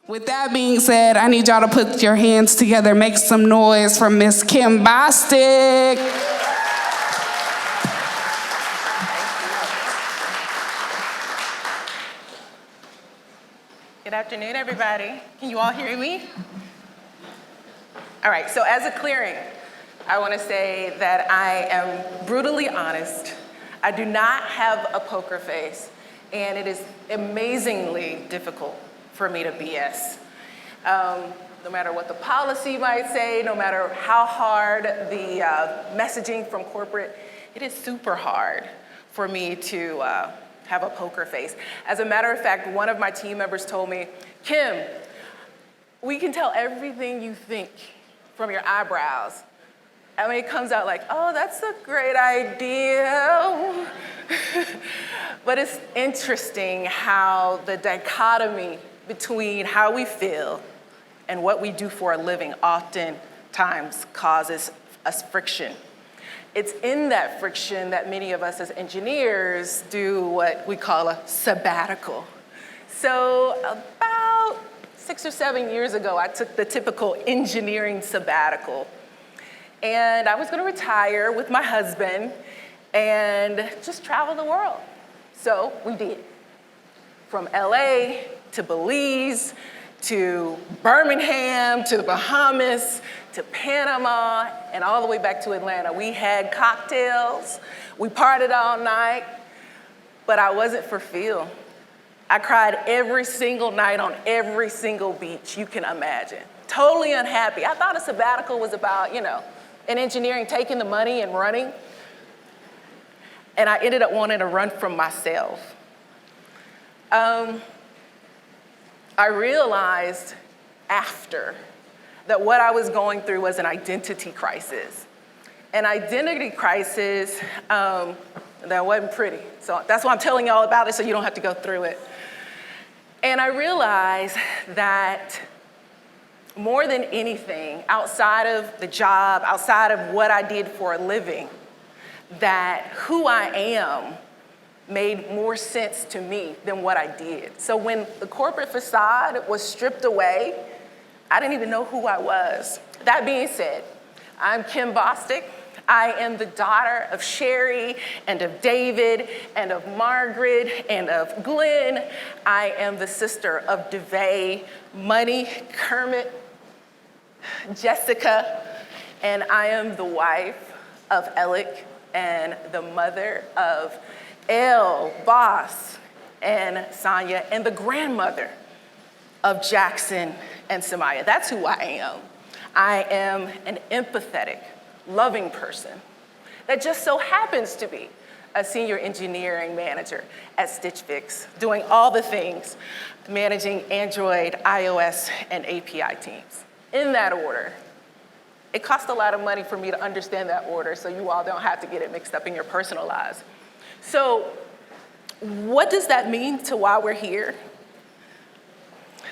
With that being said, I need y'all to put your hands together, make some noise for Miss Kim Bostic. Good afternoon, everybody. Can you all hear me? All right, so as a clearing, I want to say that I am brutally honest. I do not have a poker face, and it is amazingly difficult for me to BS. No matter what the policy might say, no matter how hard the messaging from corporate, it is super hard for me to have a poker face. As a matter of fact, one of my team members told me, Kim, we can tell everything you think from your eyebrows. I mean, it comes out like, oh, that's a great idea. But it's interesting how the dichotomy between how we feel and what we do for a living oftentimes causes us friction. It's in that friction that many of us as engineers do what we call a sabbatical. So about 6 or 7 years ago, I took the typical engineering sabbatical. And I was gonna retire with my husband and just travel the world. So we did. From LA to Belize, to Birmingham, to the Bahamas, to Panama, and all the way back to Atlanta. We had cocktails, we partied all night, but I wasn't for feel. I cried every single night on every single beach you can imagine. Totally unhappy. I thought a sabbatical was about, in engineering, taking the money and running. And I ended up wanting to run from myself. I realized after that what I was going through was an identity crisis. An identity crisis that wasn't pretty. So that's why I'm telling y'all about it so you don't have to go through it. And I realized that more than anything, outside of the job, outside of what I did for a living, that who I am made more sense to me than what I did. So when the corporate facade was stripped away, I didn't even know who I was. That being said, I'm Kim Bostic. I am the daughter of Sherry and of David and of Margaret and of Glenn. I am the sister of DeVay, Money, Kermit, Jessica, and I am the wife of Alec and the mother of Elle, Boss, and Sonia, and the grandmother of Jackson and Samaya. That's who I am. I am an empathetic, loving person that just so happens to be a senior engineering manager at Stitch Fix, doing all the things, managing Android, iOS, and API teams. In that order. It costs a lot of money for me to understand that order so you all don't have to get it mixed up in your personal lives. So what does that mean to why we're here?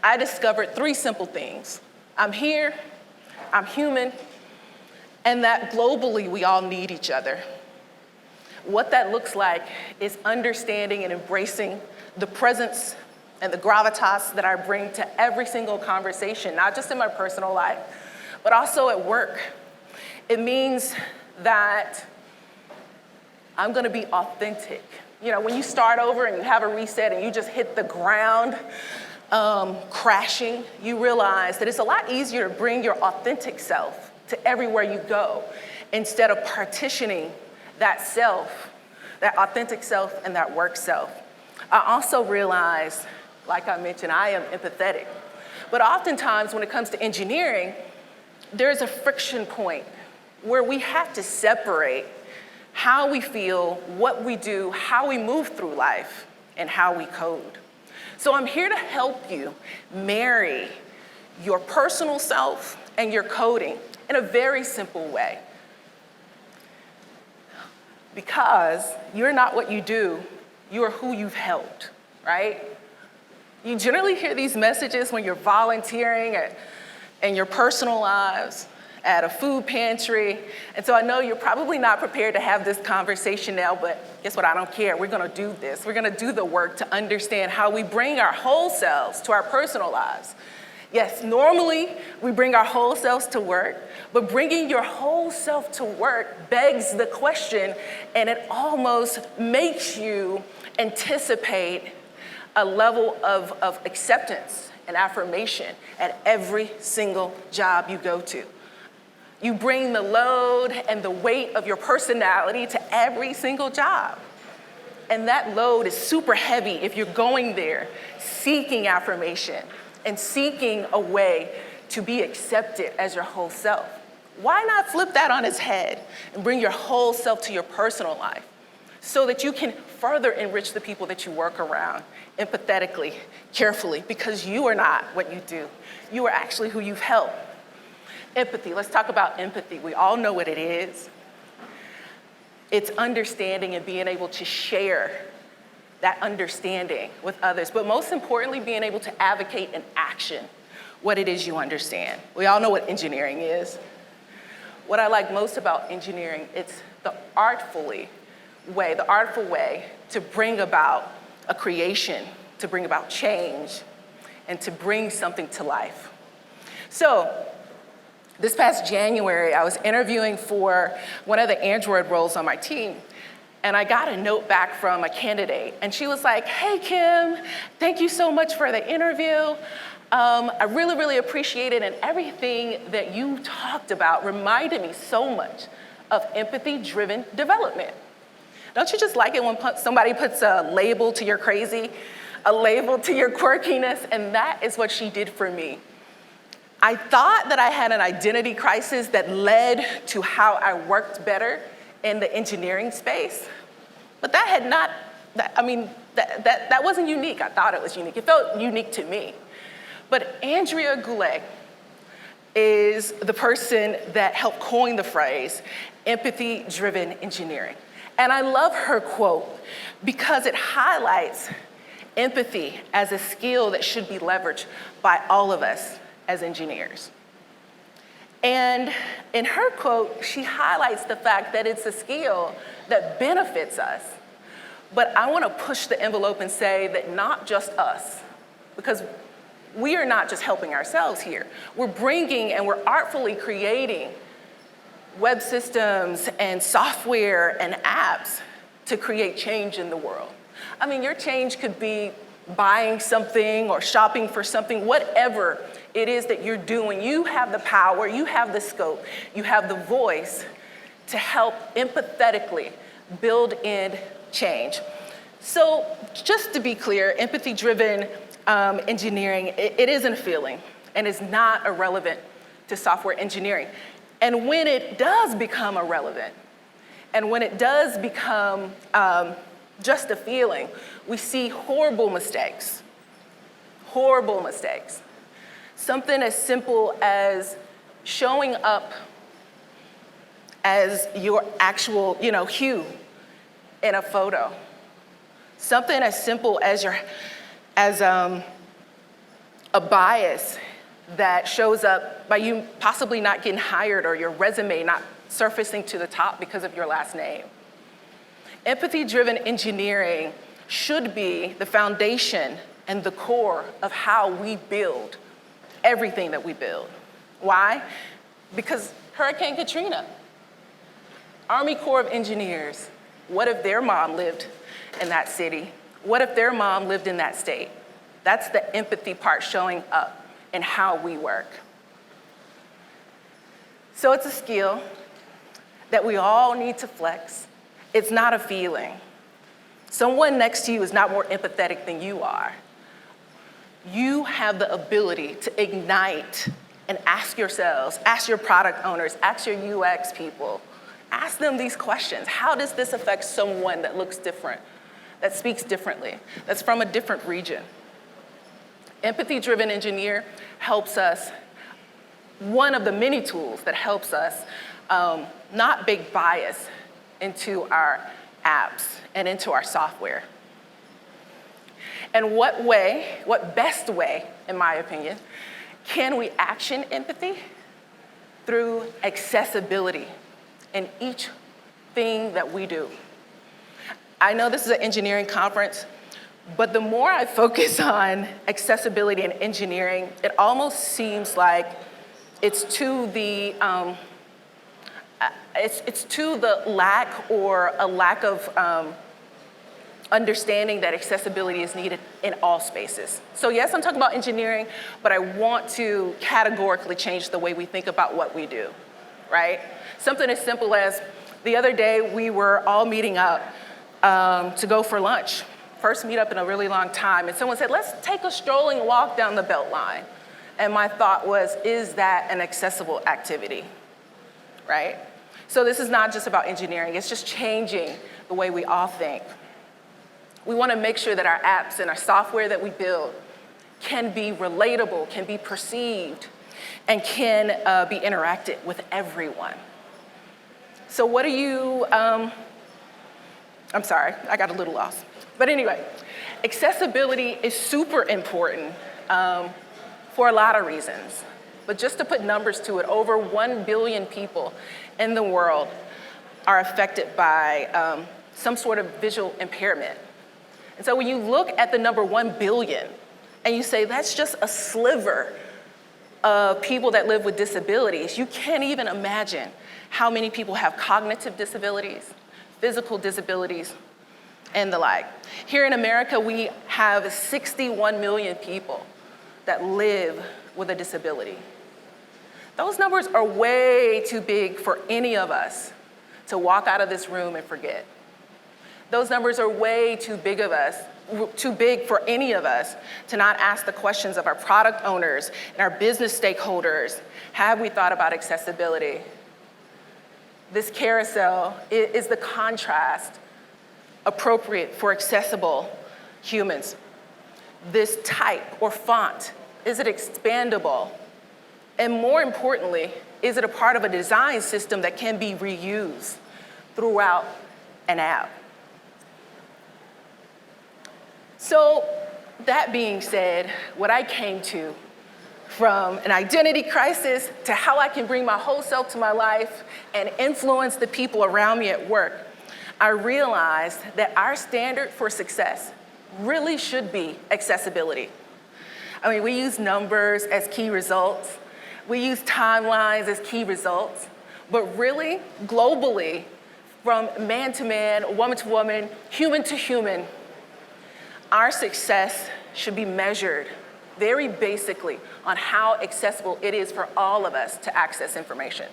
I discovered 3 simple things. I'm here, I'm human, and that globally we all need each other. What that looks like is understanding and embracing the presence and the gravitas that I bring to every single conversation, not just in my personal life, but also at work. It means that I'm gonna be authentic. When you start over and you have a reset and you just hit the ground crashing, you realize that it's a lot easier to bring your authentic self to everywhere you go instead of partitioning that self, that authentic self and that work self. I also realized, like I mentioned, I am empathetic. But oftentimes when it comes to engineering, there's a friction point where we have to separate how we feel, what we do, how we move through life, and how we code. So I'm here to help you marry your personal self and your coding in a very simple way. Because you're not what you do, you are who you've helped, right? You generally hear these messages when you're volunteering in your personal lives, at a food pantry. And so I know you're probably not prepared to have this conversation now, but guess what? I don't care. We're gonna do this. We're gonna do the work to understand how we bring our whole selves to our personal lives. Yes, normally we bring our whole selves to work, but bringing your whole self to work begs the question, and it almost makes you anticipate a level of acceptance and affirmation at every single job you go to. You bring the load and the weight of your personality to every single job. And that load is super heavy if you're going there seeking affirmation and seeking a way to be accepted as your whole self. Why not flip that on its head and bring your whole self to your personal life so that you can further enrich the people that you work around empathetically, carefully, because you are not what you do. You are actually who you've helped. Empathy, let's talk about empathy. We all know what it is. It's understanding and being able to share that understanding with others, but most importantly, being able to advocate in action what it is you understand. We all know what engineering is. What I like most about engineering, it's the artful way to bring about a creation, to bring about change, and to bring something to life. So, this past January, I was interviewing for one of the Android roles on my team, and I got a note back from a candidate, and she was like, "Hey, Kim, thank you so much for the interview. I really, really appreciate it, and everything that you talked about reminded me so much of empathy-driven development." Don't you just like it when somebody puts a label to your crazy, a label to your quirkiness? And that is what she did for me. I thought that I had an identity crisis that led to how I worked better in the engineering space, but that wasn't unique. I thought it was unique. It felt unique to me. But Andrea Goulet is the person that helped coin the phrase empathy-driven engineering. And I love her quote because it highlights empathy as a skill that should be leveraged by all of us as engineers. And in her quote, she highlights the fact that it's a skill that benefits us. But I want to push the envelope and say that not just us, because we are not just helping ourselves here. We're bringing and we're artfully creating web systems and software and apps to create change in the world. I mean, your change could be buying something or shopping for something, whatever it is that you're doing. You have the power, you have the scope, you have the voice to help empathetically build in change. So just to be clear, empathy-driven engineering, it isn't a feeling and is not irrelevant to software engineering. And when it does become irrelevant, and when it does become just a feeling, we see horrible mistakes. Horrible mistakes. Something as simple as showing up as your actual, hue in a photo. Something as simple as a bias that shows up by you possibly not getting hired or your resume not surfacing to the top because of your last name. Empathy-driven engineering should be the foundation and the core of how we build everything that we build. Why? Because Hurricane Katrina, Army Corps of Engineers, what if their mom lived in that city? What if their mom lived in that state? That's the empathy part showing up in how we work. So it's a skill that we all need to flex. It's not a feeling. Someone next to you is not more empathetic than you are. You have the ability to ignite and ask yourselves, ask your product owners, ask your UX people, ask them these questions. How does this affect someone that looks different, that speaks differently, that's from a different region? Empathy-driven engineer helps us, one of the many tools that helps us not bake bias into our apps and into our software. And what best way, in my opinion, can we action empathy? through accessibility in each thing that we do. I know this is an engineering conference, but the more I focus on accessibility and engineering, it almost seems like it's to the lack or a lack of understanding that accessibility is needed in all spaces. So yes, I'm talking about engineering, but I want to categorically change the way we think about what we do, right? Something as simple as the other day we were all meeting up to go for lunch. First meetup in a really long time, and someone said, let's take a strolling walk down the Beltline. And my thought was, is that an accessible activity, right? So this is not just about engineering, it's just changing the way we all think. We want to make sure that our apps and our software that we build can be relatable, can be perceived, and can be interacted with everyone. So what do you, I'm sorry, I got a little lost. But anyway, accessibility is super important for a lot of reasons. But just to put numbers to it, over 1 billion people in the world are affected by some sort of visual impairment. And so when you look at the number 1 billion and you say that's just a sliver of people that live with disabilities, you can't even imagine how many people have cognitive disabilities, physical disabilities, and the like. Here in America, we have 61 million people that live with a disability. Those numbers are way too big for any of us to walk out of this room and forget. Those numbers are way too big for any of us to not ask the questions of our product owners and our business stakeholders. Have we thought about accessibility? This carousel is the contrast appropriate for accessible humans. This type or font, is it expandable? And more importantly, is it a part of a design system that can be reused throughout an app? So that being said, what I came to from an identity crisis to how I can bring my whole self to my life and influence the people around me at work, I realized that our standard for success really should be accessibility. I mean, we use numbers as key results. We use timelines as key results. But really, globally, from man to man, woman to woman, human to human, our success should be measured very basically on how accessible it is for all of us to access information.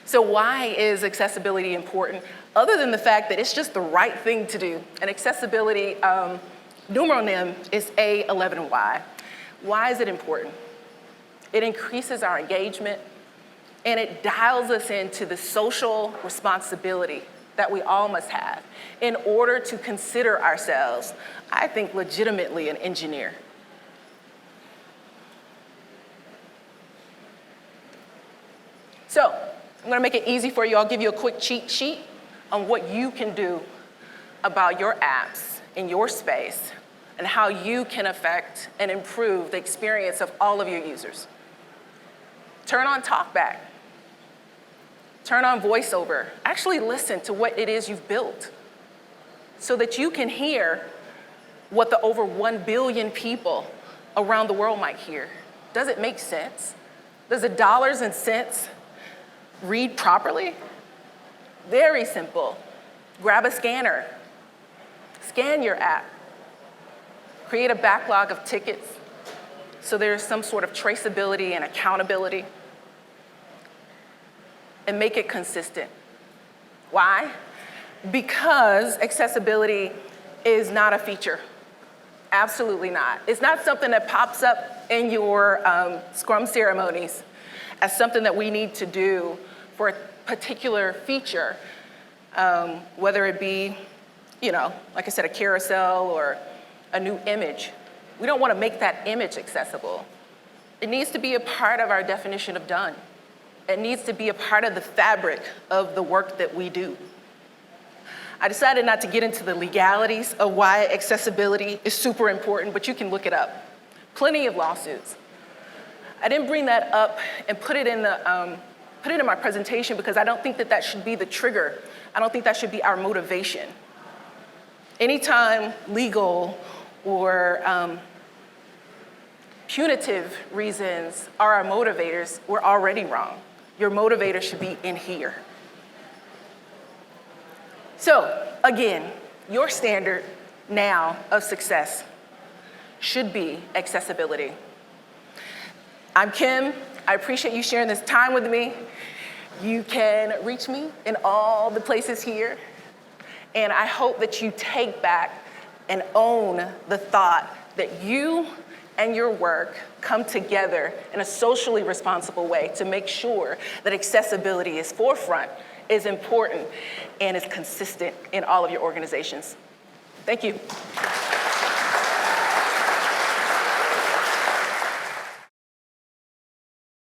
So why is accessibility important? Other than the fact that it's just the right thing to do. And accessibility, numeronym is A11Y. Why is it important? It increases our engagement, and it dials us into the social responsibility that we all must have in order to consider ourselves, I think, legitimately an engineer. So I'm gonna make it easy for you. I'll give you a quick cheat sheet on what you can do about your apps in your space and how you can affect and improve the experience of all of your users. Turn on TalkBack. Turn on VoiceOver. Actually listen to what it is you've built so that you can hear what the over 1 billion people around the world might hear. Does it make sense? Does the dollars and cents read properly? Very simple. Grab a scanner. Scan your app. Create a backlog of tickets so there's some sort of traceability and accountability. And make it consistent. Why? Because accessibility is not a feature. Absolutely not. It's not something that pops up in your Scrum ceremonies as something that we need to do for a particular feature, whether it be, like I said, a carousel or a new image. We don't want to make that image accessible. It needs to be a part of our definition of done. It needs to be a part of the fabric of the work that we do. I decided not to get into the legalities of why accessibility is super important, but you can look it up. Plenty of lawsuits. I didn't bring that up and put it in my presentation because I don't think that that should be the trigger. I don't think that should be our motivation. Anytime legal or punitive reasons are our motivators, we're already wrong. Your motivator should be in here. So, again, your standard now of success should be accessibility. I'm Kim. I appreciate you sharing this time with me. You can reach me in all the places here. And I hope that you take back and own the thought that you and your work come together in a socially responsible way to make sure that accessibility is forefront, is important, and is consistent in all of your organizations. Thank you.